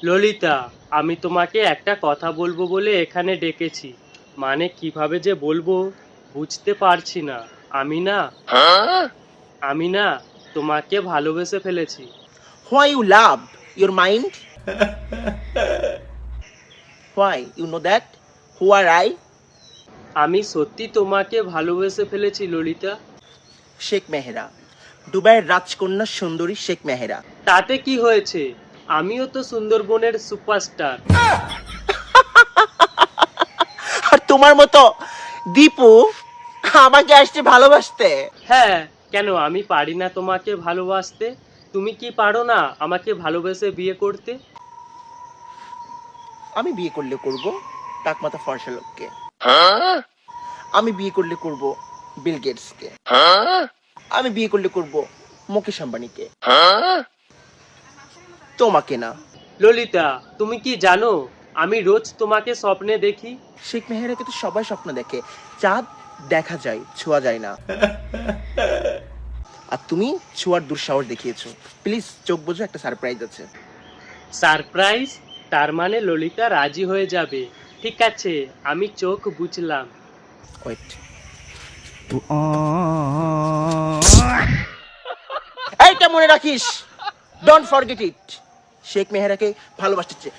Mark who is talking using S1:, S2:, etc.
S1: ললিতা, আমি তোমাকে একটা কথা বলবো বলে এখানে ডেকেছি। মানে কিভাবে যে বলবো বুঝতে পারছি না। আমি না আমি না তোমাকে ভালোবেসে ফেলেছি।
S2: Why you love your mind? Why? You know that? Who are I?
S1: আমি সত্যি তোমাকে ভালোবেসে ফেলেছি ললিতা।
S2: শেখ মেহেরা, দুবাইয়ের রাজকন্যা সুন্দরী শেখ মেহেরা।
S1: তাতে কি হয়েছে? আমিও তো সুন্দরবনের সুপারস্টার।
S2: আর তোমার মতো দীপু আমাকে আসছে ভালোবাসতে।
S1: হ্যাঁ, কেন আমি পারি না তোমাকে ভালোবাসতে? তুমি কি পারো না আমাকে ভালোবেসে বিয়ে করতে?
S2: আমি বিয়ে করলে করব টাকমাথা ফর্সা লোককে। আমি বিয়ে করলে করব বিল গেটসকে। আমি বিয়ে করলে করব মুকেশ আম্বানিকে, তোমাকে না।
S1: ললিতা, তুমি কি জানো আমি রোজ তোমাকে স্বপ্নে দেখি?
S2: শেখ মেহেরাকে তো সবাই স্বপ্ন দেখে, চাঁদ দেখা যায় ছোঁয়া যায় না। আর তুমি ছোঁয়ার দুঃসাহস দেখিয়েছো। প্লিজ চোখ বোঝো, একটা সারপ্রাইজ আছে।
S1: সারপ্রাইজ? তার মানে ললিতা রাজি হয়ে যাবে। ঠিক আছে, আমি চোখ বুঝলাম।
S2: ওয়েট, এইটা মনে রাখিস, ডোন্ট ফরগেট ইট। শেখ মেহেরাকে ভালোবাসছে।